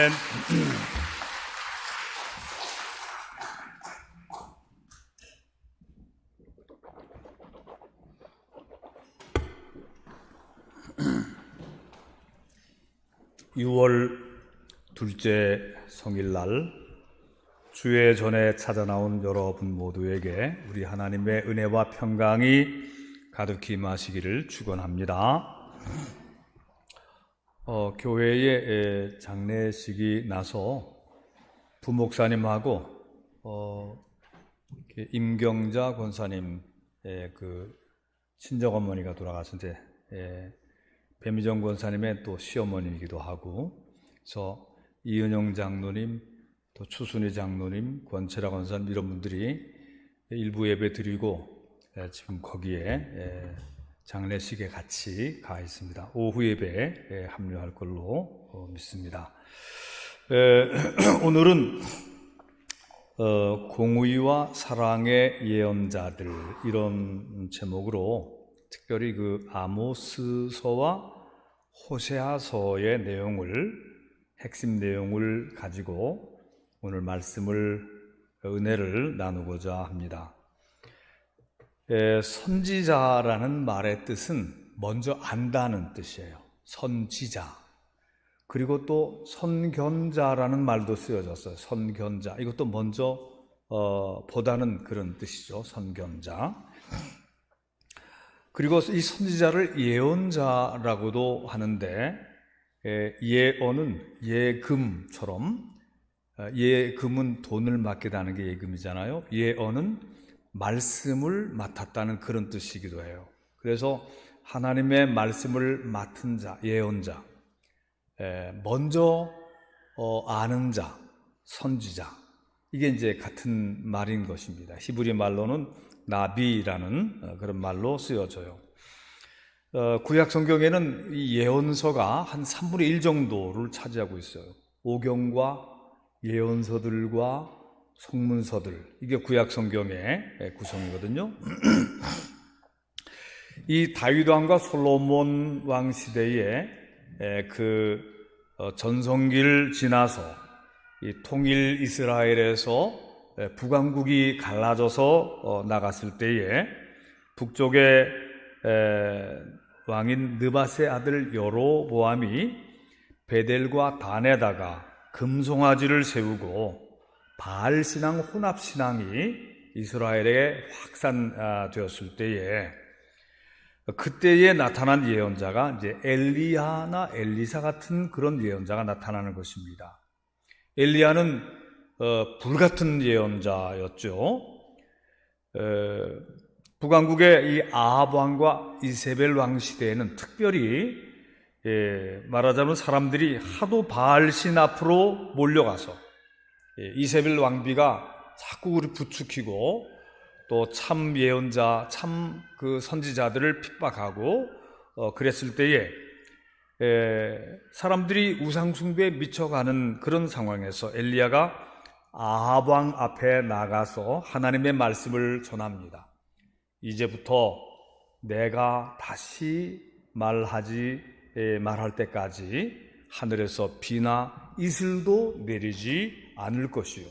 아멘. 6월 둘째 성일날 주의 전에 찾아 나온 여러분 모두에게 우리 하나님의 은혜와 평강이 가득히 임하시기를 축원합니다. 교회에 장례식이 나서 부목사님하고 임경자 권사님의 그 친정어머니가 돌아가신데 배미정 권사님의 또 시어머니이기도 하고, 그래서 이은영 장로님, 또 추순희 장로님, 권철아 권사님 이런 분들이 일부 예배 드리고 지금 거기에 장례식에 같이 가 있습니다. 오후 예배에 합류할 걸로 믿습니다. 오늘은 공의와 사랑의 예언자들 이런 제목으로 특별히 그 아모스서와 호세아서의 핵심 내용을 가지고 오늘 은혜를 나누고자 합니다. 선지자라는 말의 뜻은 먼저 안다는 뜻이에요. 선지자. 그리고 또 선견자라는 말도 쓰여졌어요. 선견자. 이것도 먼저 보다는 그런 뜻이죠. 선견자. 그리고 이 선지자를 예언자라고도 하는데, 예언은 예금처럼, 예금은 돈을 맡기다는 게 예금이잖아요. 예언은 말씀을 맡았다는 그런 뜻이기도 해요. 그래서 하나님의 말씀을 맡은 자, 예언자, 먼저 아는 자, 선지자, 이게 이제 같은 말인 것입니다. 히브리 말로는 나비라는 그런 말로 쓰여져요. 구약 성경에는 이 예언서가 한 3분의 1 정도를 차지하고 있어요. 오경과 예언서들과 속문서들, 이게 구약 성경의 구성이거든요. 이 다윗 왕과 솔로몬 왕 시대에 전성기를 지나서 이 통일 이스라엘에서 북왕국이 갈라져서 나갔을 때에 북쪽의 왕인 느밧의 아들 여로보암이 베델과 단에다가 금송아지를 세우고 바알신앙 혼합신앙이 이스라엘에 확산되었을 때에 그때에 나타난 예언자가 이제 엘리야나 엘리사 같은 그런 예언자가 나타나는 것입니다. 엘리야는 불같은 예언자였죠. 북왕국의 이 아합 왕과 이세벨 왕 시대에는 특별히 말하자면 사람들이 하도 바알신 앞으로 몰려가서 이세벨 왕비가 자꾸 우리 부추기고 또 참 예언자, 참 그 선지자들을 핍박하고 그랬을 때에 사람들이 우상숭배에 미쳐가는 그런 상황에서 엘리야가 아합 왕 앞에 나가서 하나님의 말씀을 전합니다. 이제부터 내가 다시 말할 때까지 하늘에서 비나 이슬도 내리지 않을 것이요,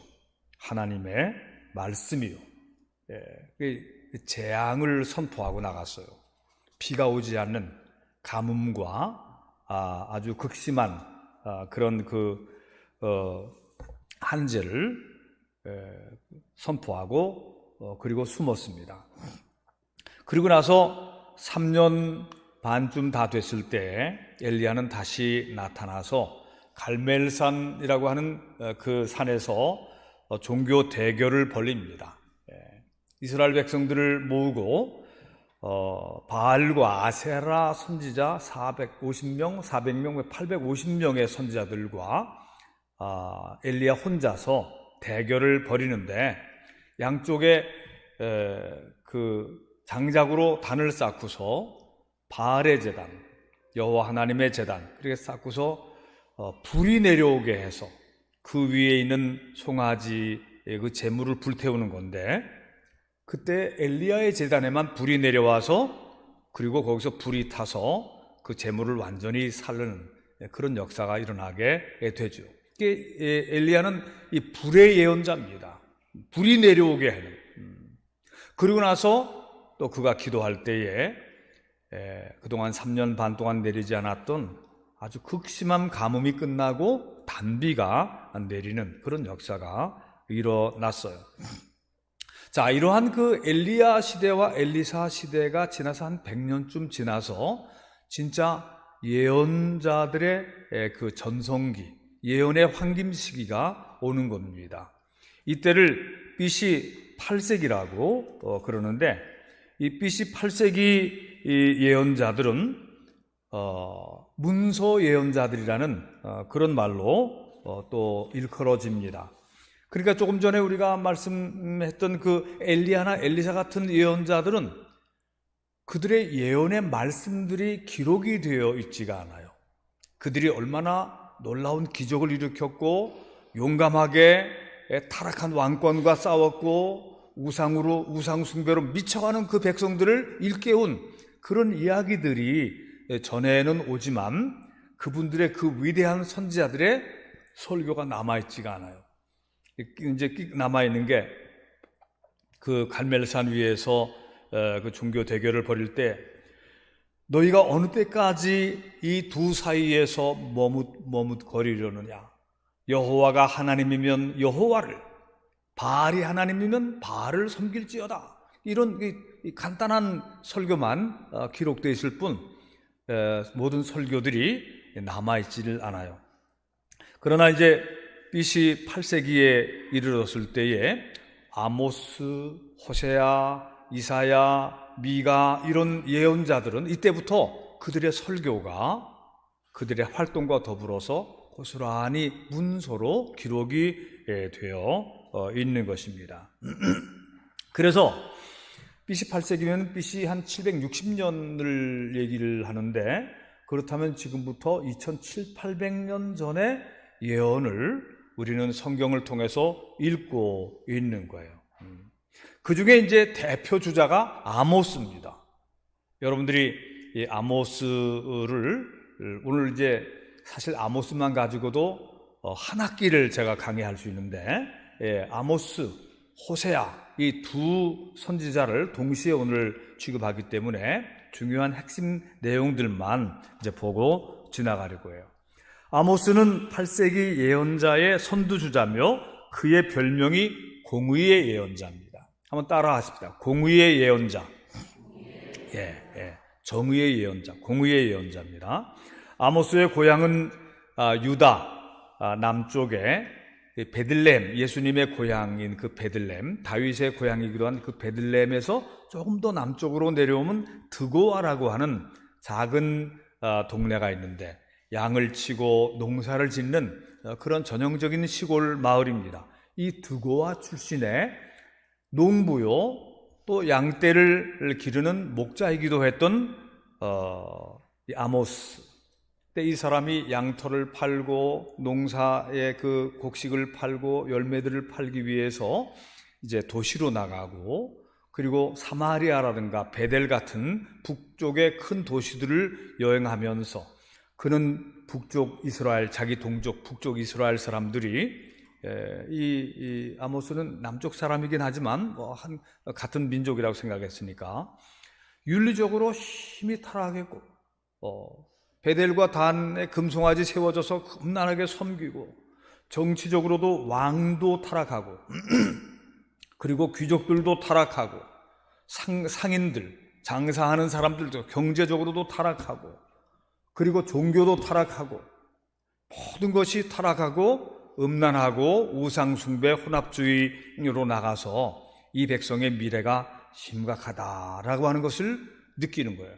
하나님의 말씀이요. 재앙을 선포하고 나갔어요. 비가 오지 않는 가뭄과 아주 극심한 그런 한재를 선포하고 그리고 숨었습니다. 그리고 나서 3년 반쯤 다 됐을 때 엘리야는 다시 나타나서 갈멜산이라고 하는 그 산에서 종교 대결을 벌입니다. 이스라엘 백성들을 모으고 바알과 아세라 선지자 450명, 400명, 850명의 선지자들과 엘리야 혼자서 대결을 벌이는데, 양쪽에 그 장작으로 단을 쌓고서 바알의 제단, 여호와 하나님의 제단, 그렇게 쌓고서 불이 내려오게 해서 그 위에 있는 송아지의 그 제물을 불태우는 건데, 그때 엘리야의 제단에만 불이 내려와서 그리고 거기서 불이 타서 그 제물을 완전히 살르는 그런 역사가 일어나게 되죠. 엘리야는 이 불의 예언자입니다. 불이 내려오게 하는. 그리고 나서 또 그가 기도할 때에 그동안 3년 반 동안 내리지 않았던 아주 극심한 가뭄이 끝나고 단비가 내리는 그런 역사가 일어났어요. 자, 이러한 그 엘리야 시대와 엘리사 시대가 지나서 한 100년쯤 지나서 진짜 예언자들의 그 전성기, 예언의 황금 시기가 오는 겁니다. 이때를 BC 8세기라고 그러는데, 이 BC 8세기 예언자들은 문서 예언자들이라는 그런 말로 또 일컬어집니다. 그러니까 조금 전에 우리가 말씀했던 그 엘리야나 엘리사 같은 예언자들은 그들의 예언의 말씀들이 기록이 되어 있지가 않아요. 그들이 얼마나 놀라운 기적을 일으켰고 용감하게 타락한 왕권과 싸웠고 우상 숭배로 미쳐가는 그 백성들을 일깨운 그런 이야기들이 전에는 오지만 그분들의 그 위대한 선지자들의 설교가 남아있지가 않아요. 이제 남아있는 게 그 갈멜산 위에서 그 종교 대결을 벌일 때 너희가 어느 때까지 이 두 사이에서 머뭇거리려느냐. 여호와가 하나님이면 여호와를, 바알이 하나님이면 바알을 섬길지어다. 이런 이 간단한 설교만 기록되어 있을 뿐 모든 설교들이 남아있지를 않아요. 그러나 이제 BC 8세기에 이르렀을 때에 아모스, 호세아, 이사야, 미가 이런 예언자들은 이때부터 그들의 설교가 그들의 활동과 더불어서 고스란히 문서로 기록이 되어 있는 것입니다. 그래서 BC 8세기면 BC 한 760년을 얘기를 하는데, 그렇다면 지금부터 2700~800년 전의 예언을 우리는 성경을 통해서 읽고 있는 거예요. 그 중에 이제 대표 주자가 아모스입니다. 여러분들이 이 아모스를 오늘 이제 사실 아모스만 가지고도 한 학기를 제가 강의할 수 있는데, 아모스, 호세아 이 두 선지자를 동시에 오늘 취급하기 때문에 중요한 핵심 내용들만 이제 보고 지나가려고 해요. 아모스는 8세기 예언자의 선두주자며 그의 별명이 공의의 예언자입니다. 한번 따라 하십시다. 공의의 예언자. 정의의 예언자, 공의의 예언자입니다. 아모스의 고향은 유다 남쪽에 베들레헴, 예수님의 고향인 그 베들레헴, 다윗의 고향이기도 한 그 베들레헴에서 조금 더 남쪽으로 내려오면 드고아라고 하는 작은 동네가 있는데 양을 치고 농사를 짓는 그런 전형적인 시골 마을입니다. 이 드고아 출신의 농부요, 또 양떼를 기르는 목자이기도 했던 아모스. 이 사람이 양털을 팔고 농사의 그 곡식을 팔고 열매들을 팔기 위해서 이제 도시로 나가고, 그리고 사마리아라든가 베델 같은 북쪽의 큰 도시들을 여행하면서 그는 북쪽 이스라엘, 자기 동족 북쪽 이스라엘 사람들이 이 아모스는 남쪽 사람이긴 하지만 같은 민족이라고 생각했으니까 윤리적으로 힘이 타락했고 베델과 단에 금송아지 세워져서 험난하게 섬기고, 정치적으로도 왕도 타락하고 그리고 귀족들도 타락하고 상인들, 장사하는 사람들도 경제적으로도 타락하고, 그리고 종교도 타락하고, 모든 것이 타락하고 음란하고 우상숭배, 혼합주의로 나가서 이 백성의 미래가 심각하다라고 하는 것을 느끼는 거예요.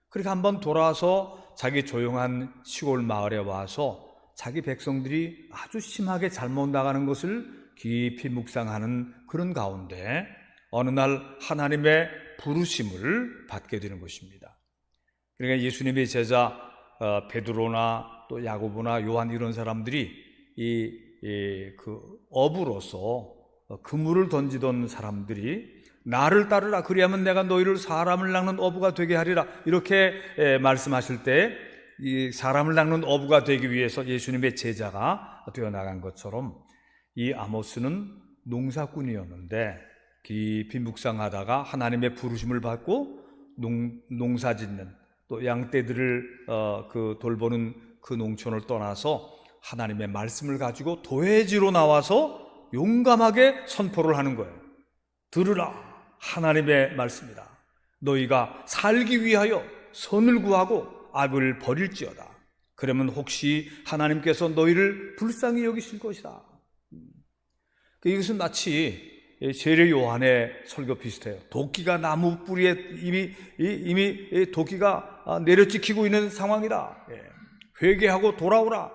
그러니까 한번 돌아와서 자기 조용한 시골 마을에 와서 자기 백성들이 아주 심하게 잘못 나가는 것을 깊이 묵상하는 그런 가운데 어느 날 하나님의 부르심을 받게 되는 것입니다. 그러니까 예수님의 제자 베드로나 또 야고보나 요한 이런 사람들이 그 어부로서 그물을 던지던 사람들이 나를 따르라, 그리하면 내가 너희를 사람을 낚는 어부가 되게 하리라, 이렇게 말씀하실 때 이 사람을 낚는 어부가 되기 위해서 예수님의 제자가 되어 나간 것처럼 이 아모스는 농사꾼이었는데 깊이 묵상하다가 하나님의 부르심을 받고 농사 짓는, 또 양떼들을 돌보는 그 농촌을 떠나서 하나님의 말씀을 가지고 도회지로 나와서 용감하게 선포를 하는 거예요. 들으라, 하나님의 말씀이다. 너희가 살기 위하여 선을 구하고 악을 버릴지어다. 그러면 혹시 하나님께서 너희를 불쌍히 여기실 것이다. 이것은 마치 세례 요한의 설교 비슷해요. 도끼가 나무 뿌리에 이미 도끼가 내려찍히고 있는 상황이다. 회개하고 돌아오라.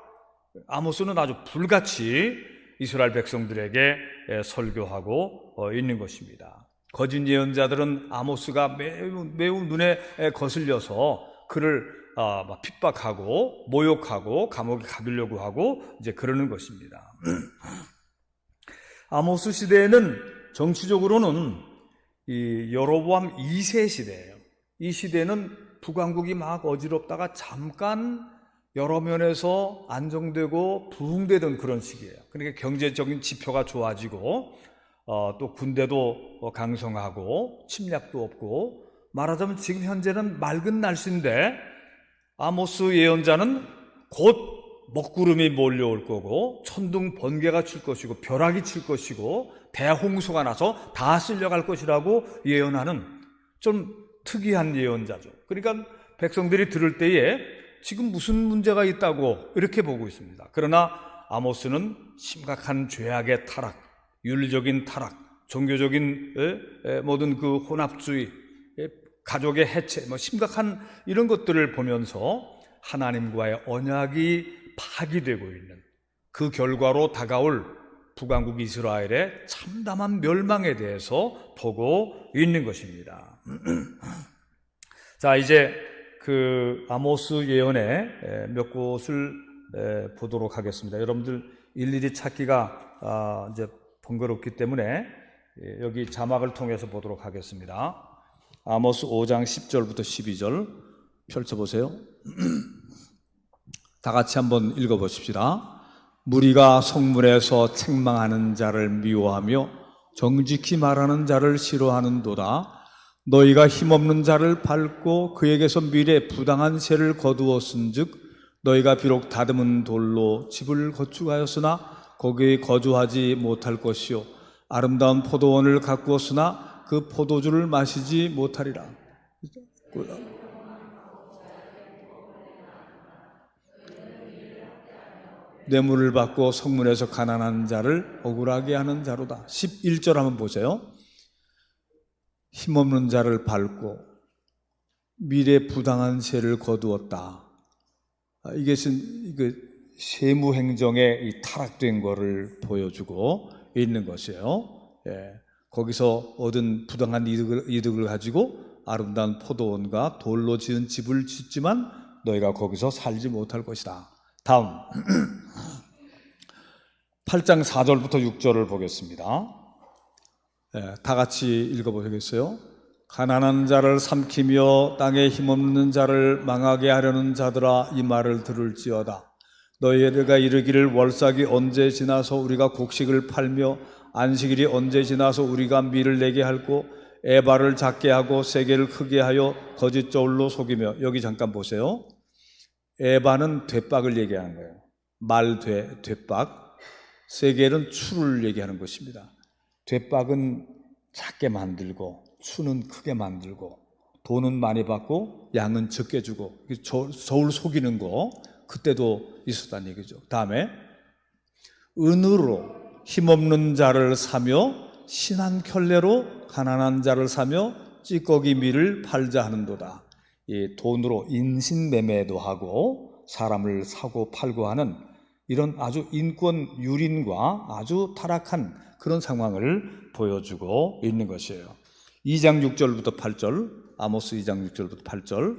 아모스는 아주 불같이 이스라엘 백성들에게 설교하고 있는 것입니다. 거짓 예언자들은 아모스가 매우 눈에 거슬려서 그를 핍박하고 모욕하고 감옥에 가두려고 하고 이제 그러는 것입니다. 아모스 시대에는 정치적으로는 이 여로보암 2세 시대예요. 이 시대는 북왕국이 막 어지럽다가 잠깐 여러 면에서 안정되고 부흥되던 그런 시기예요. 그러니까 경제적인 지표가 좋아지고 또 군대도 강성하고 침략도 없고, 말하자면 지금 현재는 맑은 날씨인데 아모스 예언자는 곧 먹구름이 몰려올 거고 천둥 번개가 칠 것이고 벼락이 칠 것이고 대홍수가 나서 다 쓸려갈 것이라고 예언하는 좀 특이한 예언자죠. 그러니까 백성들이 들을 때에 지금 무슨 문제가 있다고 이렇게 보고 있습니다. 그러나 아모스는 심각한 죄악의 타락, 윤리적인 타락, 종교적인 모든 그 혼합주의, 가족의 해체, 심각한 이런 것들을 보면서 하나님과의 언약이 파기되고 있는 그 결과로 다가올 북왕국 이스라엘의 참담한 멸망에 대해서 보고 있는 것입니다. 자, 이제 그 아모스 예언의 몇 곳을 보도록 하겠습니다. 여러분들 일일이 찾기가 이제 번거롭기 때문에 여기 자막을 통해서 보도록 하겠습니다. 아모스 5장 10절부터 12절 펼쳐보세요. 다 같이 한번 읽어보십시다. 무리가 성문에서 책망하는 자를 미워하며 정직히 말하는 자를 싫어하는도다. 너희가 힘없는 자를 밟고 그에게서 미래 부당한 세를 거두었은즉 너희가 비록 다듬은 돌로 집을 건축하였으나 거기에 거주하지 못할 것이요 아름다운 포도원을 가꾸었으나 그 포도주를 마시지 못하리라. 뇌물을 받고 성문에서 가난한 자를 억울하게 하는 자로다. 11절 한번 보세요. 힘없는 자를 밟고 미래 부당한 세를 거두었다. 이것은 세무행정에 이 타락된 것을 보여주고 있는 것이에요. 거기서 얻은 부당한 이득을 가지고 아름다운 포도원과 돌로 지은 집을 짓지만 너희가 거기서 살지 못할 것이다. 다음 8장 4절부터 6절을 보겠습니다. 다 같이 읽어보시겠어요? 가난한 자를 삼키며 땅에 힘없는 자를 망하게 하려는 자들아 이 말을 들을지어다. 너희가 이르기를 월삭이 언제 지나서 우리가 곡식을 팔며 안식일이 언제 지나서 우리가 밀을 내게 할고 에바를 작게 하고 세게를 크게 하여 거짓 저울로 속이며. 여기 잠깐 보세요. 에바는 되박을 얘기하는 거예요. 되박. 세겔은 추를 얘기하는 것입니다. 되박은 작게 만들고 추는 크게 만들고 돈은 많이 받고 양은 적게 주고 저울 속이는 거 그때도 있었다는 얘기죠. 다음에 은으로 힘없는 자를 사며 신한 켤레로 가난한 자를 사며 찌꺼기 밀을 팔자 하는도다. 이 돈으로 인신매매도 하고 사람을 사고 팔고 하는 이런 아주 인권 유린과 아주 타락한 그런 상황을 보여주고 있는 것이에요. 2장 6절부터 8절, 아모스 2장 6절부터 8절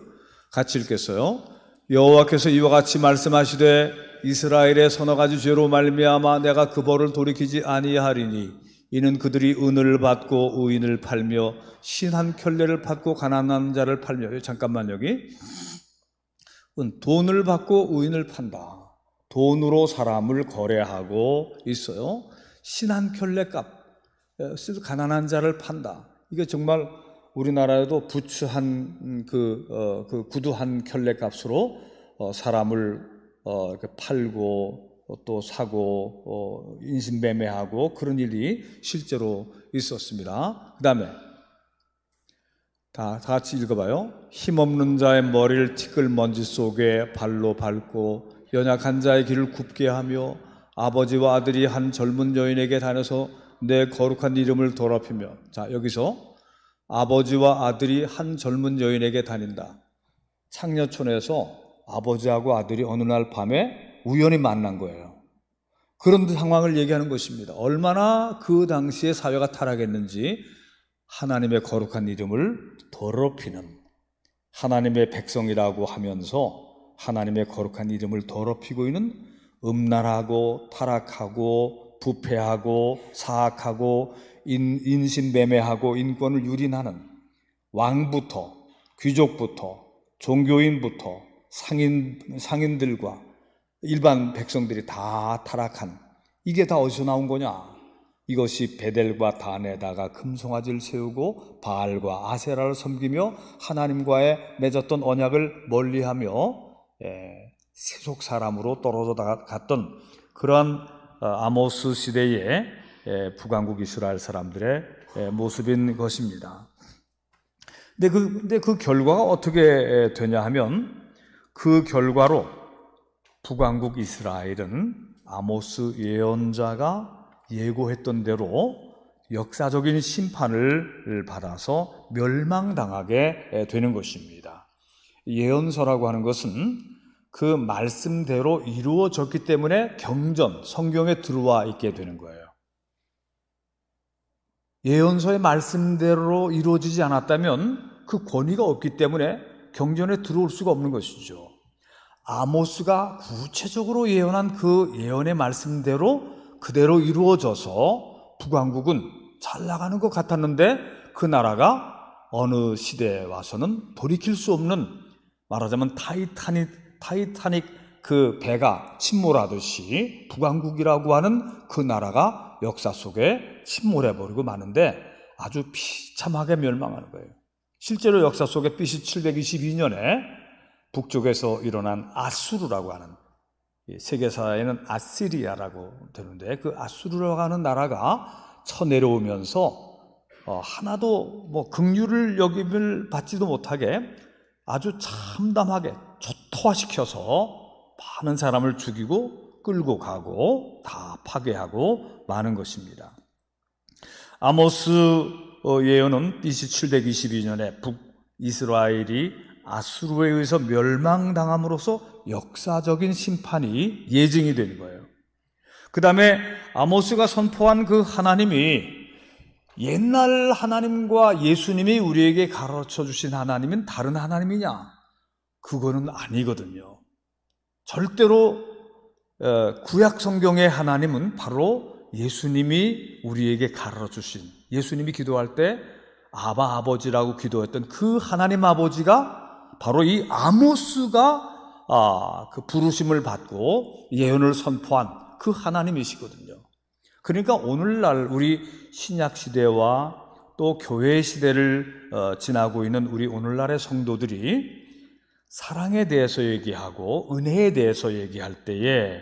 같이 읽겠어요. 여호와께서 이와 같이 말씀하시되 이스라엘의 서너 가지 죄로 말미암아 내가 그 벌을 돌이키지 아니하리니 이는 그들이 은을 받고 의인을 팔며 신한 켤레를 받고 가난한 자를 팔며. 잠깐만, 여기 돈을 받고 의인을 판다. 돈으로 사람을 거래하고 있어요. 신 한 켤레값, 가난한 자를 판다. 이게 정말 우리나라에도 부츠 그 구두 한 켤레값으로 사람을 이렇게 팔고 또 사고 인신매매하고 그런 일이 실제로 있었습니다. 그 다음에 다 같이 읽어봐요. 힘없는 자의 머리를 티끌 먼지 속에 발로 밟고 연약한 자의 길을 굽게 하며 아버지와 아들이 한 젊은 여인에게 다녀서 내 거룩한 이름을 더럽히며, 자, 여기서 아버지와 아들이 한 젊은 여인에게 다닌다. 창녀촌에서 아버지하고 아들이 어느 날 밤에 우연히 만난 거예요. 그런 상황을 얘기하는 것입니다. 얼마나 그 당시에 사회가 타락했는지 하나님의 거룩한 이름을 더럽히는, 하나님의 백성이라고 하면서 하나님의 거룩한 이름을 더럽히고 있는 음란하고 타락하고 부패하고 사악하고 인신매매하고 인권을 유린하는 왕부터 귀족부터 종교인부터 상인들과 일반 백성들이 다 타락한, 이게 다 어디서 나온 거냐? 이것이 베델과 단에다가 금송아지를 세우고 바알과 아세라를 섬기며 하나님과의 맺었던 언약을 멀리하며 세속 사람으로 떨어져 갔던 그러한 아모스 시대의 북왕국 이스라엘 사람들의 모습인 것입니다. 근데 그 결과가 어떻게 되냐 하면, 그 결과로 북왕국 이스라엘은 아모스 예언자가 예고했던 대로 역사적인 심판을 받아서 멸망당하게 되는 것입니다. 예언서라고 하는 것은 그 말씀대로 이루어졌기 때문에 성경에 들어와 있게 되는 거예요. 예언서의 말씀대로 이루어지지 않았다면 그 권위가 없기 때문에 경전에 들어올 수가 없는 것이죠. 아모스가 구체적으로 예언한 그 예언의 말씀대로 그대로 이루어져서 북왕국은 잘 나가는 것 같았는데, 그 나라가 어느 시대에 와서는 돌이킬 수 없는, 말하자면 타이타닉 그 배가 침몰하듯이 북왕국이라고 하는 그 나라가 역사 속에 침몰해버리고 마는데 아주 비참하게 멸망하는 거예요. 실제로 역사 속에 BC 722년에 북쪽에서 일어난 아수르라고 하는, 세계사에는 아시리아라고 되는데, 그 아수르라고 하는 나라가 쳐내려오면서 하나도 긍휼을 여김을 받지도 못하게 아주 참담하게 초토화시켜서 많은 사람을 죽이고 끌고 가고 다 파괴하고 마는 것입니다. 아모스 예언은 BC 722년에 북이스라엘이 아수르에 의해서 멸망당함으로써 역사적인 심판이 예증이 되는 거예요. 그 다음에 아모스가 선포한 그 하나님이 옛날 하나님과 예수님이 우리에게 가르쳐 주신 하나님은 다른 하나님이냐? 그거는 아니거든요. 절대로 구약 성경의 하나님은 바로 예수님이 우리에게 가르쳐 주신, 예수님이 기도할 때 아버지라고 기도했던 그 하나님 아버지가 바로 이 아모스가 그 부르심을 받고 예언을 선포한 그 하나님이시거든요. 그러니까 오늘날 우리 신약 시대와 또 교회 시대를 지나고 있는 우리 오늘날의 성도들이 사랑에 대해서 얘기하고 은혜에 대해서 얘기할 때에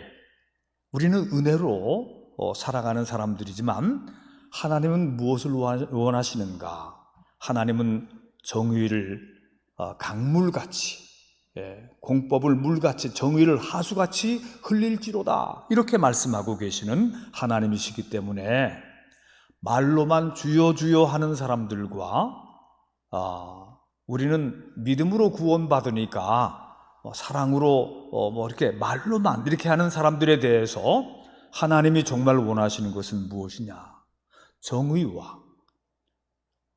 우리는 은혜로 살아가는 사람들이지만, 하나님은 무엇을 원하시는가? 하나님은 정의를 강물같이, 공법을 물같이, 정의를 하수같이 흘릴지로다, 이렇게 말씀하고 계시는 하나님이시기 때문에 말로만 주여 주여 하는 사람들과 우리는 믿음으로 구원받으니까 사랑으로 이렇게 말로만 이렇게 하는 사람들에 대해서 하나님이 정말 원하시는 것은 무엇이냐? 정의와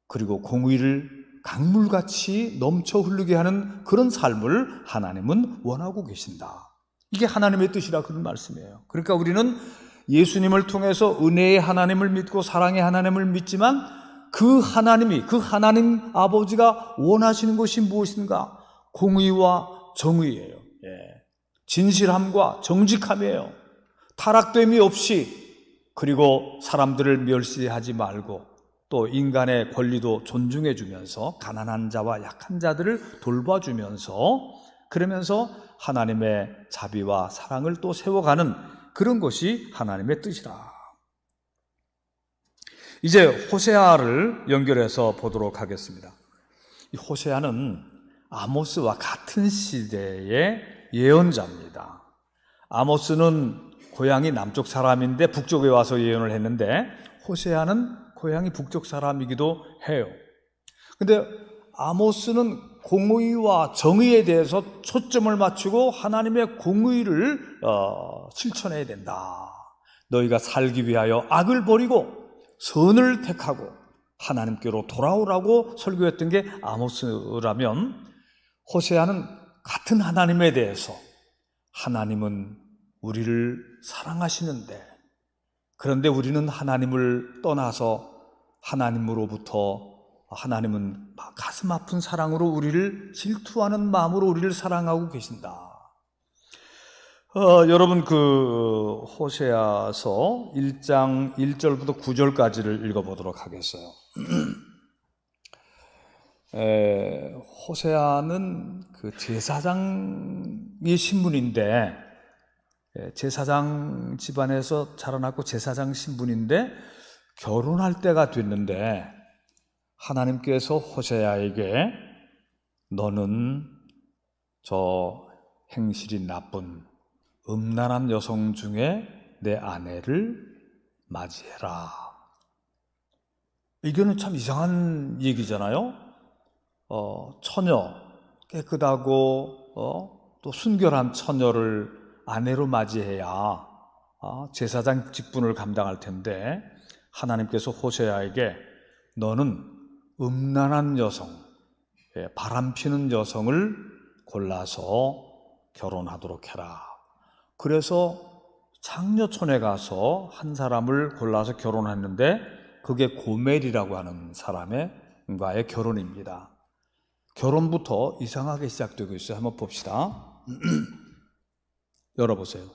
그리고 공의를 강물같이 넘쳐 흐르게 하는 그런 삶을 하나님은 원하고 계신다. 이게 하나님의 뜻이라 그런 말씀이에요. 그러니까 우리는 예수님을 통해서 은혜의 하나님을 믿고 사랑의 하나님을 믿지만, 그 하나님 아버지가 원하시는 것이 무엇인가? 공의와 정의예요. 진실함과 정직함이에요. 타락됨이 없이, 그리고 사람들을 멸시하지 말고 또 인간의 권리도 존중해 주면서 가난한 자와 약한 자들을 돌봐주면서, 그러면서 하나님의 자비와 사랑을 또 세워가는 그런 것이 하나님의 뜻이라. 이제 호세아를 연결해서 보도록 하겠습니다. 이 호세아는 아모스와 같은 시대의 예언자입니다. 아모스는 고향이 남쪽 사람인데 북쪽에 와서 예언을 했는데, 호세아는 고향이 북쪽 사람이기도 해요. 근데 아모스는 공의와 정의에 대해서 초점을 맞추고 하나님의 공의를 실천해야 된다. 너희가 살기 위하여 악을 버리고 선을 택하고 하나님께로 돌아오라고 설교했던 게 아모스라면, 호세아는 같은 하나님에 대해서, 하나님은 우리를 사랑하시는데, 그런데 우리는 하나님을 떠나서 하나님으로부터, 하나님은 가슴 아픈 사랑으로 우리를 질투하는 마음으로 우리를 사랑하고 계신다. 여러분, 그 호세아서 1장 1절부터 9절까지를 읽어보도록 하겠어요. 호세아는 그 제사장의 신분인데, 제사장 집안에서 자라났고 제사장 신분인데 결혼할 때가 됐는데, 하나님께서 호세아에게 너는 저 행실이 나쁜 음란한 여성 중에 내 아내를 맞이해라. 이거는 참 이상한 얘기잖아요. 처녀, 깨끗하고 또 순결한 처녀를 아내로 맞이해야 제사장 직분을 감당할 텐데, 하나님께서 호세아에게 너는 음란한 여성, 바람피는 여성을 골라서 결혼하도록 해라. 그래서 장려촌에 가서 한 사람을 골라서 결혼했는데, 그게 고멜이라고 하는 사람과의 결혼입니다. 결혼부터 이상하게 시작되고 있어요. 한번 봅시다. 열어보세요.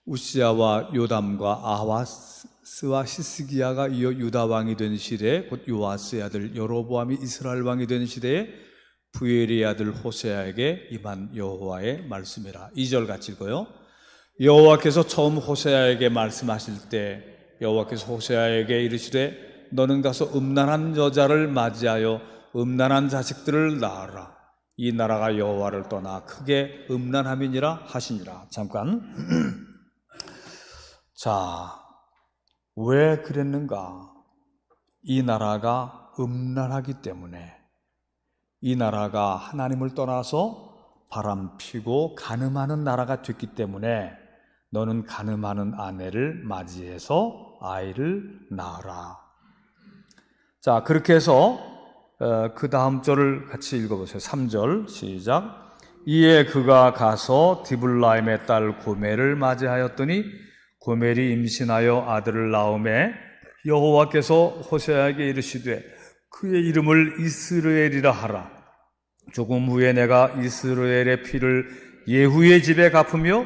우시야와 요담과 아하스와 히스기야가 이어 유다 왕이 된 시대에, 곧 요아스의 아들 여로보암이 이스라엘 왕이 된 시대에 부엘의 아들 호세아에게 임한 여호와의 말씀이라. 2절 같이 읽어요. 여호와께서 처음 호세아에게 말씀하실 때 여호와께서 호세아에게 이르시되 너는 가서 음란한 여자를 맞이하여 음란한 자식들을 낳아라. 이 나라가 여호와를 떠나 크게 음란함이니라 하시니라. 잠깐. 자, 왜 그랬는가? 이 나라가 음란하기 때문에, 이 나라가 하나님을 떠나서 바람피고 간음하는 나라가 됐기 때문에 너는 간음하는 아내를 맞이해서 아이를 낳아라. 자, 그렇게 해서 그 다음 절을 같이 읽어보세요. 3절 시작. 이에 그가 가서 디블라임의 딸 고멜을 맞이하였더니 고멜이 임신하여 아들을 낳음에 여호와께서 호세아에게 이르시되 그의 이름을 이스라엘이라 하라. 조금 후에 내가 이스라엘의 피를 예후의 집에 갚으며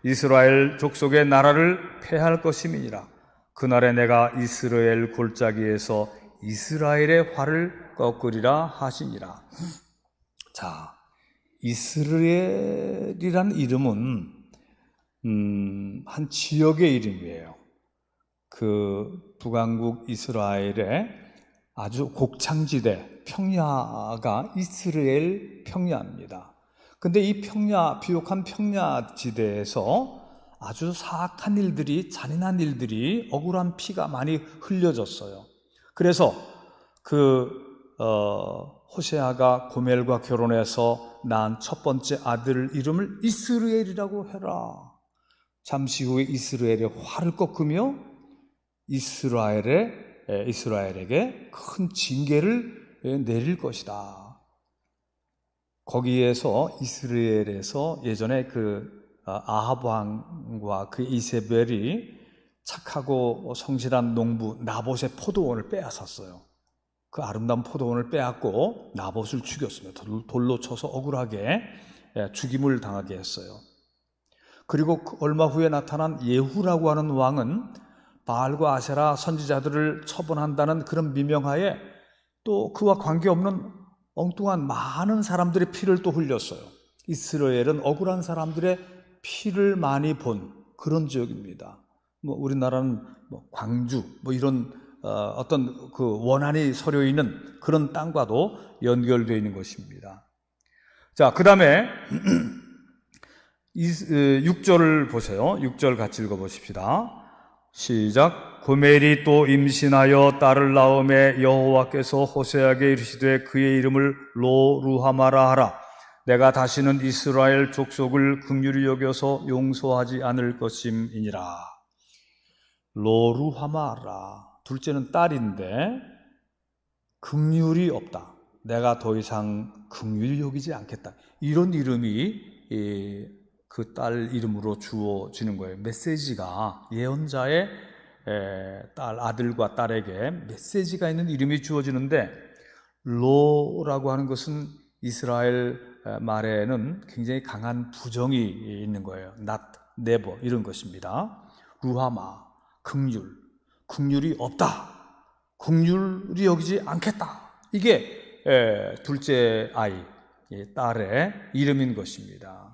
이스라엘 족속의 나라를 패할 것임이니라. 그날에 내가 이스라엘 골짜기에서 이스라엘의 활을 꺾으리라 하시니라. 자, 이스라엘이란 이름은 한 지역의 이름이에요. 그 북왕국 이스라엘의 아주 곡창지대, 평야가 이스라엘 평야입니다. 근데 이 평야, 비옥한 평야지대에서 아주 사악한 일들이, 잔인한 일들이, 억울한 피가 많이 흘려졌어요. 그래서 호세아가 고멜과 결혼해서 낳은 첫 번째 아들 이름을 이스라엘이라고 해라. 잠시 후에 이스라엘의 활을 꺾으며 이스라엘에게 큰 징계를 내릴 것이다. 거기에서 이스라엘에서 예전에 아합 왕과 그 이세벨이 착하고 성실한 농부 나봇의 포도원을 빼앗았어요. 그 아름다운 포도원을 빼앗고 나봇을 죽였습니다. 돌로 쳐서 억울하게 죽임을 당하게 했어요. 그리고 얼마 후에 나타난 예후라고 하는 왕은 바알과 아세라 선지자들을 처분한다는 그런 미명하에 또 그와 관계없는 엉뚱한 많은 사람들의 피를 또 흘렸어요. 이스라엘은 억울한 사람들의 피를 많이 본 그런 지역입니다. 우리나라는 광주 이런 어떤 그 원한이 서려 있는 그런 땅과도 연결되어 있는 것입니다. 자, 그 다음에 6절을 보세요. 6절 같이 읽어보십시다. 시작. 고멜이 또 임신하여 딸을 낳음에 여호와께서 호세아에게 이르시되 그의 이름을 로루하마라 하라. 내가 다시는 이스라엘 족속을 긍휼히 여겨서 용서하지 않을 것임이니라. 로루하마라. 둘째는 딸인데 긍휼이 없다. 내가 더 이상 긍휼히 여기지 않겠다. 이런 이름이 그 딸 이름으로 주어지는 거예요. 메시지가 예언자의 딸 아들과 딸에게 메시지가 있는 이름이 주어지는데 로라고 하는 것은 이스라엘 말에는 굉장히 강한 부정이 있는 거예요. not, never 이런 것입니다. 루하마, 긍휼이 없다. 긍휼이 여기지 않겠다. 이게 둘째 아이, 딸의 이름인 것입니다.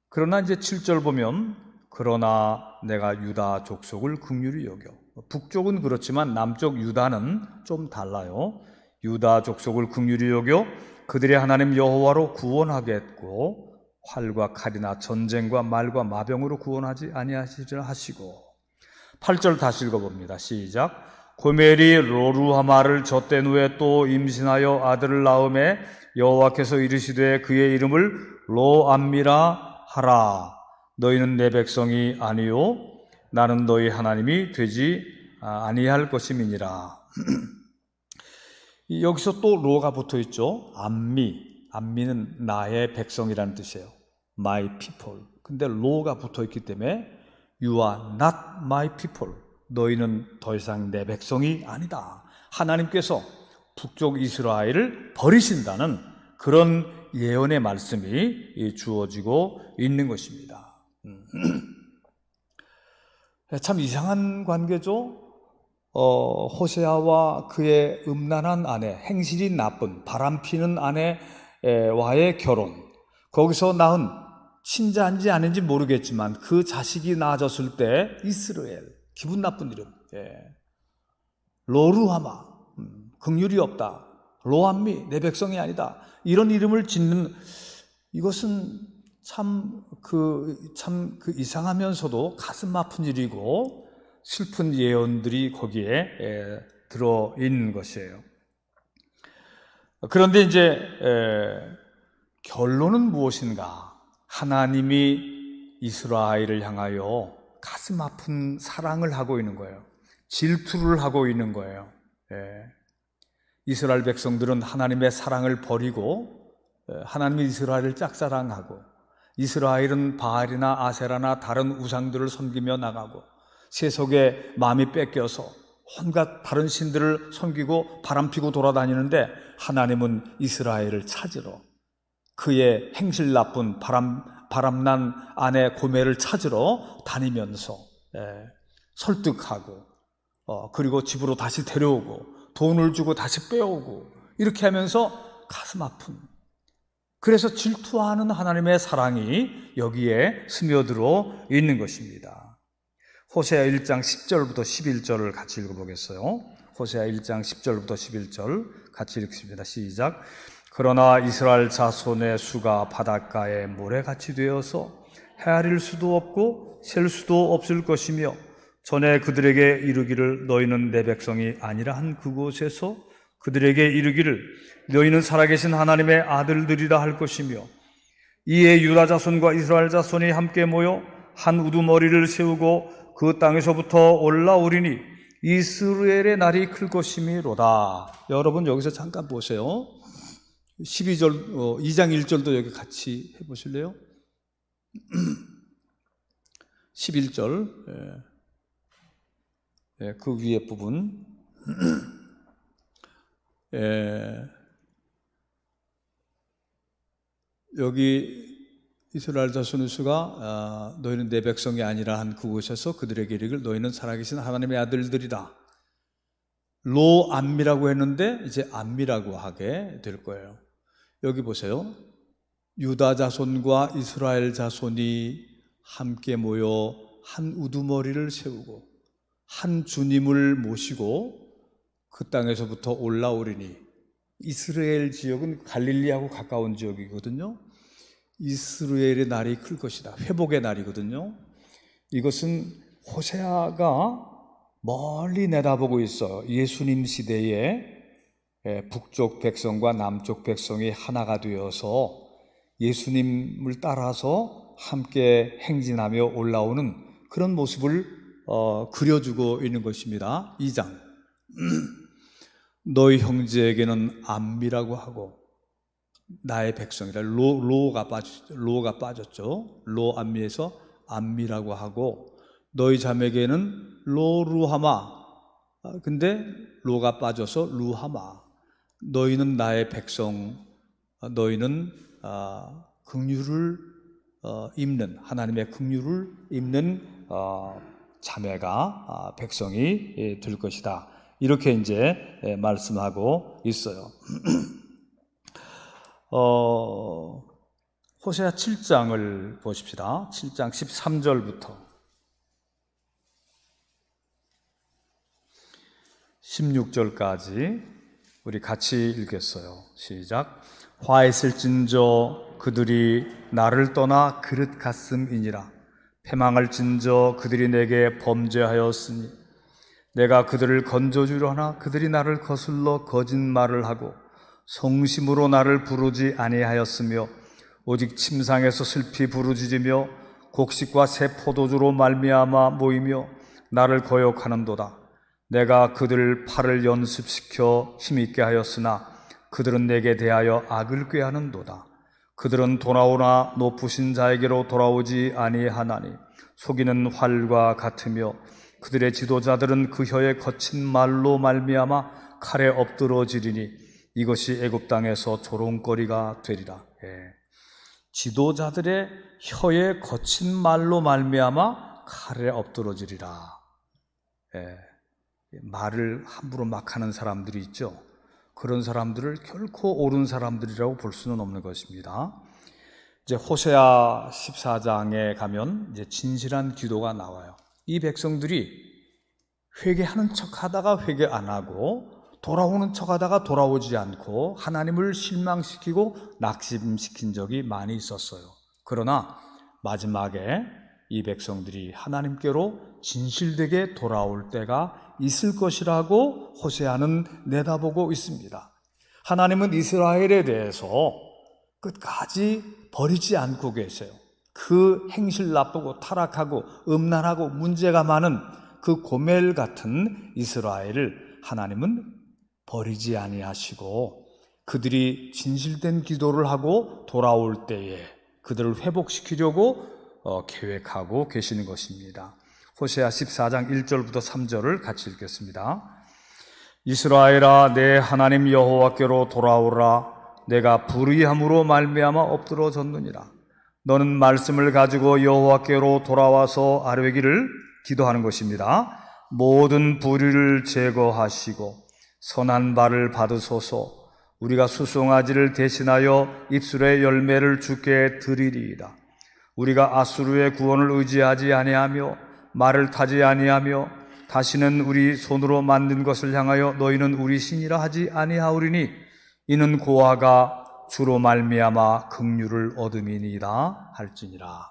그러나 이제 7절 보면 그러나 내가 유다 족속을 긍휼히 여겨. 북쪽은 그렇지만 남쪽 유다는 좀 달라요. 유다 족속을 긍휼히 여겨 그들의 하나님 여호와로 구원하겠고 활과 칼이나 전쟁과 말과 마병으로 구원하지 아니하시리라 하시고. 8절 다시 읽어봅니다. 시작. 고멜이 로루하마를 젖된 후에 또 임신하여 아들을 낳음에 여호와께서 이르시되 그의 이름을 로암미라 하라. 너희는 내 백성이 아니요 나는 너희 하나님이 되지 아니할 것임이니라. 여기서 또 로가 붙어 있죠. 암미는 나의 백성이라는 뜻이에요. My people. 근데 로가 붙어 있기 때문에 You are not my people. 너희는 더 이상 내 백성이 아니다. 하나님께서 북쪽 이스라엘을 버리신다는 그런 예언의 말씀이 주어지고 있는 것입니다. 참 이상한 관계죠. 호세아와 그의 음란한 아내, 행실이 나쁜 바람피는 아내와의 결혼, 거기서 낳은 친자인지 아닌지 모르겠지만 그 자식이 낳아졌을 때 이스라엘, 기분 나쁜 이름, 로루하마, 긍휼이 없다, 로암미, 내 백성이 아니다, 이런 이름을 짓는 이것은 참 이상하면서도 가슴 아픈 일이고 슬픈 예언들이 거기에 들어 있는 것이에요. 그런데 이제 결론은 무엇인가? 하나님이 이스라엘을 향하여 가슴 아픈 사랑을 하고 있는 거예요. 질투를 하고 있는 거예요. 이스라엘 백성들은 하나님의 사랑을 버리고 하나님이 이스라엘을 짝사랑하고 이스라엘은 바알이나 아세라나 다른 우상들을 섬기며 나가고 세속의 마음이 뺏겨서 온갖 다른 신들을 섬기고 바람피고 돌아다니는데 하나님은 이스라엘을 찾으러 그의 행실 나쁜 바람난 아내 고멜을 찾으러 다니면서 설득하고 그리고 집으로 다시 데려오고 돈을 주고 다시 빼오고 이렇게 하면서 가슴 아픈, 그래서 질투하는 하나님의 사랑이 여기에 스며들어 있는 것입니다. 호세아 1장 10절부터 11절을 같이 읽어보겠어요. 호세아 1장 10절부터 11절 같이 읽습니다. 시작. 그러나 이스라엘 자손의 수가 바닷가에 모래같이 되어서 헤아릴 수도 없고 셀 수도 없을 것이며 전에 그들에게 이르기를 너희는 내 백성이 아니라 한 그곳에서 그들에게 이르기를 너희는 살아계신 하나님의 아들들이라 할 것이며 이에 유다 자손과 이스라엘 자손이 함께 모여 한 우두머리를 세우고 그 땅에서부터 올라오리니 이스라엘의 날이 클 것이미로다. 여러분 여기서 잠깐 보세요. 12절 2장 1절도 여기 같이 해보실래요? 11절 그 위에 부분 여기 이스라엘 자손의 수가 너희는 내 백성이 아니라 한 그곳에서 그들에게 이르기를 너희는 살아계신 하나님의 아들들이다. 로 암미라고 했는데 이제 암미라고 하게 될 거예요. 여기 보세요. 유다 자손과 이스라엘 자손이 함께 모여 한 우두머리를 세우고 한 주님을 모시고 그 땅에서부터 올라오리니, 이스라엘 지역은 갈릴리하고 가까운 지역이거든요. 이스라엘의 날이 클 것이다. 회복의 날이거든요. 이것은 호세아가 멀리 내다보고 있어요. 예수님 시대에 북쪽 백성과 남쪽 백성이 하나가 되어서 예수님을 따라서 함께 행진하며 올라오는 그런 모습을 그려주고 있는 것입니다. 2장. 너희 형제에게는 암미라고 하고 나의 백성이라. 로가 빠졌죠. 로 암미에서 암미라고 하고, 너희 자매에게는 로루하마. 근데 로가 빠져서 루하마. 너희는 나의 백성, 너희는 긍휼을 입는, 하나님의 긍휼을 입는 자매가 백성이 될 것이다. 이렇게 이제 말씀하고 있어요. 호세아 7장을 보십시다. 7장 13절부터 16절까지 우리 같이 읽겠어요. 시작. 화했을진저 그들이 나를 떠나 그릇 같음이니라. 패망할진저 그들이 내게 범죄하였으니 내가 그들을 건져주려 하나 그들이 나를 거슬러 거짓말을 하고 성심으로 나를 부르지 아니하였으며 오직 침상에서 슬피 부르짖으며 곡식과 새 포도주로 말미암아 모이며 나를 거역하는도다. 내가 그들 팔을 연습시켜 힘있게 하였으나 그들은 내게 대하여 악을 꾀하는도다. 그들은 돌아오나 높으신 자에게로 돌아오지 아니하나니 속이는 활과 같으며 그들의 지도자들은 그 혀에 거친 말로 말미암아 칼에 엎드러지리니 이것이 애굽 땅에서 조롱거리가 되리라. 지도자들의 혀에 거친 말로 말미암아 칼에 엎드러지리라. 말을 함부로 막 하는 사람들이 있죠. 그런 사람들을 결코 옳은 사람들이라고 볼 수는 없는 것입니다. 이제 호세아 14장에 가면 이제 진실한 기도가 나와요. 이 백성들이 회개하는 척 하다가 회개 안 하고 돌아오는 척 하다가 돌아오지 않고 하나님을 실망시키고 낙심시킨 적이 많이 있었어요. 그러나 마지막에 이 백성들이 하나님께로 진실되게 돌아올 때가 있을 것이라고 호세아는 내다보고 있습니다. 하나님은 이스라엘에 대해서 끝까지 버리지 않고 계세요. 그 행실 나쁘고 타락하고 음란하고 문제가 많은 그 고멜 같은 이스라엘을 하나님은 버리지 아니하시고 그들이 진실된 기도를 하고 돌아올 때에 그들을 회복시키려고 계획하고 계시는 것입니다. 호세아 14장 1절부터 3절을 같이 읽겠습니다. 이스라엘아 내 하나님 여호와께로 돌아오라. 내가 불의함으로 말미암아 엎드러졌느니라. 너는 말씀을 가지고 여호와께로 돌아와서 아뢰기를 기도하는 것입니다. 모든 불의를 제거하시고 선한 발을 받으소서. 우리가 수송아지를 대신하여 입술의 열매를 주께 드리리이다. 우리가 아수르의 구원을 의지하지 아니하며 말을 타지 아니하며 다시는 우리 손으로 만든 것을 향하여 너희는 우리 신이라 하지 아니하오리니 이는 고아가 주로 말미암아 긍휼을 얻음이니이다 할지니라.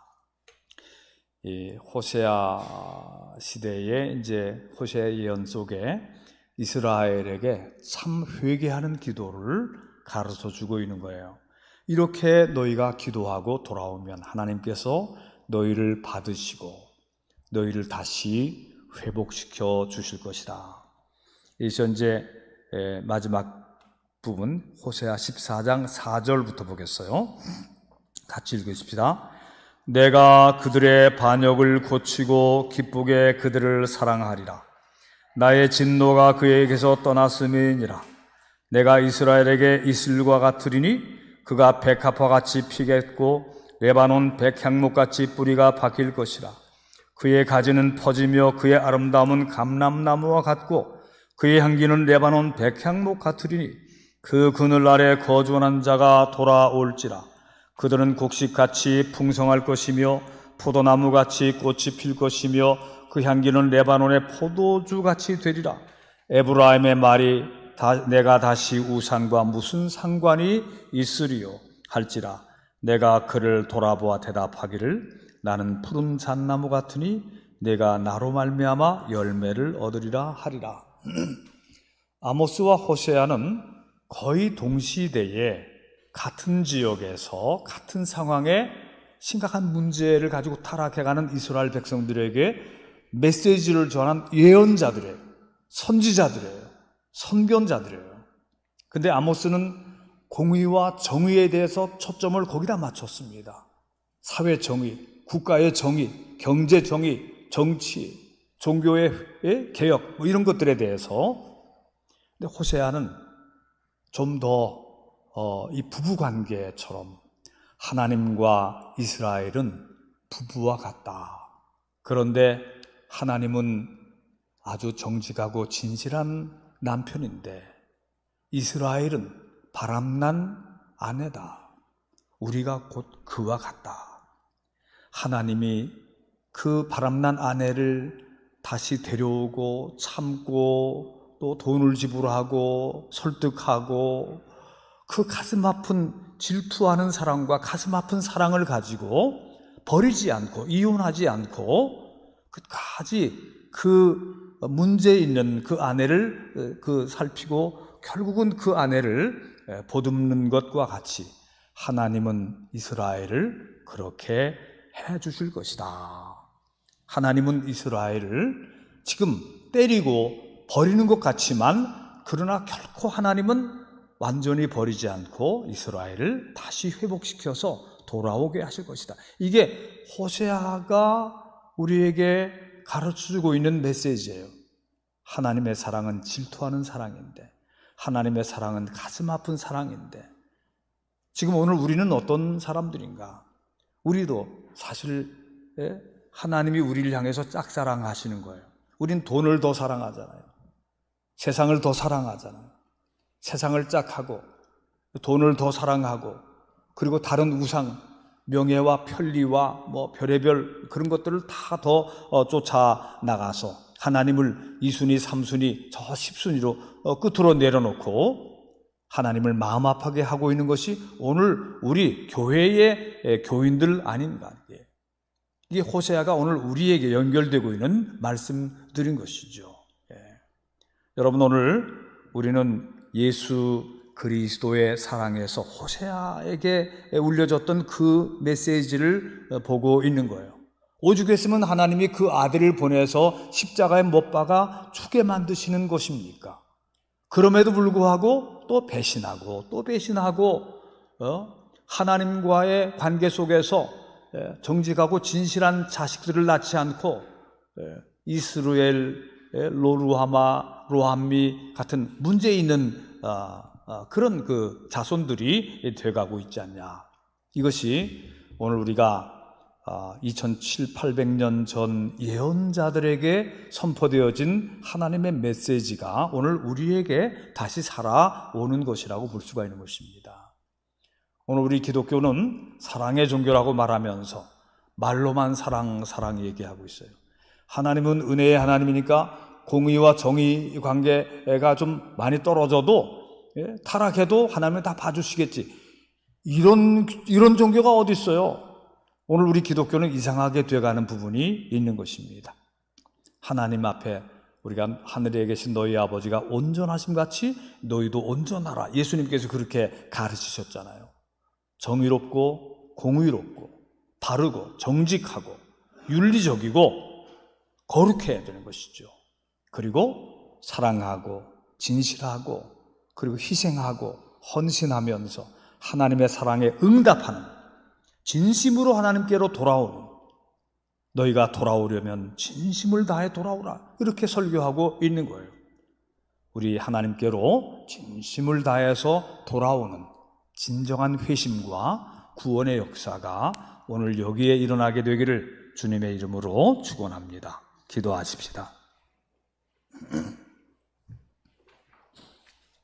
이 호세아 시대에 이제 호세아 예언 속에 이스라엘에게 참 회개하는 기도를 가르쳐 주고 있는 거예요. 이렇게 너희가 기도하고 돌아오면 하나님께서 너희를 받으시고 너희를 다시 회복시켜 주실 것이다. 이제 마지막 부분 호세아 14장 4절부터 보겠어요. 같이 읽으십시다. 내가 그들의 반역을 고치고 기쁘게 그들을 사랑하리라. 나의 진노가 그에게서 떠났음이니라. 내가 이스라엘에게 이슬과 같으리니 그가 백합화 같이 피겠고 레바논 백향목 같이 뿌리가 박힐 것이라. 그의 가지는 퍼지며 그의 아름다움은 감람나무와 같고 그의 향기는 레바논 백향목 같으리니 그 그늘 아래 거주하는 자가 돌아올지라. 그들은 곡식같이 풍성할 것이며 포도나무같이 꽃이 필 것이며 그 향기는 레바논의 포도주같이 되리라. 에브라임의 말이 내가 다시 우상과 무슨 상관이 있으리요 할지라. 내가 그를 돌아보아 대답하기를 나는 푸른 잣나무 같으니 내가 나로 말미암아 열매를 얻으리라 하리라. 아모스와 호세아는 거의 동시대에 같은 지역에서 같은 상황에 심각한 문제를 가지고 타락해가는 이스라엘 백성들에게 메시지를 전한 예언자들이에요. 선지자들이에요. 선견자들이에요. 근데 아모스는 공의와 정의에 대해서 초점을 거기다 맞췄습니다. 사회 정의, 국가의 정의, 경제 정의, 정치, 종교의 개혁 이런 것들에 대해서. 근데 호세아는 좀 더 이 부부관계처럼 하나님과 이스라엘은 부부와 같다. 그런데 하나님은 아주 정직하고 진실한 남편인데 이스라엘은 바람난 아내다. 우리가 곧 그와 같다. 하나님이 그 바람난 아내를 다시 데려오고 참고 또 돈을 지불하고 설득하고 그 가슴 아픈 질투하는 사랑과 가슴 아픈 사랑을 가지고 버리지 않고 이혼하지 않고 끝까지 그 문제 있는 그 아내를 살피고 결국은 그 아내를 보듬는 것과 같이 하나님은 이스라엘을 그렇게 해 주실 것이다. 하나님은 이스라엘을 지금 때리고 버리는 것 같지만 그러나 결코 하나님은 완전히 버리지 않고 이스라엘을 다시 회복시켜서 돌아오게 하실 것이다. 이게 호세아가 우리에게 가르쳐주고 있는 메시지예요. 하나님의 사랑은 질투하는 사랑인데, 하나님의 사랑은 가슴 아픈 사랑인데, 지금 오늘 우리는 어떤 사람들인가? 우리도 사실 하나님이 우리를 향해서 짝사랑하시는 거예요. 우린 돈을 더 사랑하잖아요. 세상을 더 사랑하잖아요. 세상을 짝하고 돈을 더 사랑하고 그리고 다른 우상, 명예와 편리와 별의별 그런 것들을 다 더 쫓아 나가서 하나님을 2순위, 3순위, 저 10순위로 끝으로 내려놓고 하나님을 마음 아파하게 하고 있는 것이 오늘 우리 교회의 교인들 아닌가. 이게 호세아가 오늘 우리에게 연결되고 있는 말씀드린 것이죠. 여러분, 오늘 우리는 예수 그리스도의 사랑에서 호세아에게 울려졌던 그 메시지를 보고 있는 거예요. 오죽했으면 하나님이 그 아들을 보내서 십자가에 못 박아 죽게 만드시는 것입니까? 그럼에도 불구하고 또 배신하고 또 배신하고 하나님과의 관계 속에서 정직하고 진실한 자식들을 낳지 않고 이스루엘, 로루하마, 로함미 같은 문제 있는 그런 그 자손들이 돼가고 있지 않냐. 이것이 오늘 우리가 2700~800년 전 예언자들에게 선포되어진 하나님의 메시지가 오늘 우리에게 다시 살아오는 것이라고 볼 수가 있는 것입니다. 오늘 우리 기독교는 사랑의 종교라고 말하면서 말로만 사랑 얘기하고 있어요. 하나님은 은혜의 하나님이니까 공의와 정의 관계가 좀 많이 떨어져도 타락해도 하나님은 다 봐주시겠지. 이런 종교가 어디 있어요? 오늘 우리 기독교는 이상하게 돼가는 부분이 있는 것입니다. 하나님 앞에 우리가 하늘에 계신 너희 아버지가 온전하심 같이 너희도 온전하라. 예수님께서 그렇게 가르치셨잖아요. 정의롭고 공의롭고 바르고 정직하고 윤리적이고 거룩해야 되는 것이죠. 그리고 사랑하고 진실하고 그리고 희생하고 헌신하면서 하나님의 사랑에 응답하는 진심으로 하나님께로 돌아오는, 너희가 돌아오려면 진심을 다해 돌아오라, 이렇게 설교하고 있는 거예요. 우리 하나님께로 진심을 다해서 돌아오는 진정한 회심과 구원의 역사가 오늘 여기에 일어나게 되기를 주님의 이름으로 축원합니다. 기도하십시다.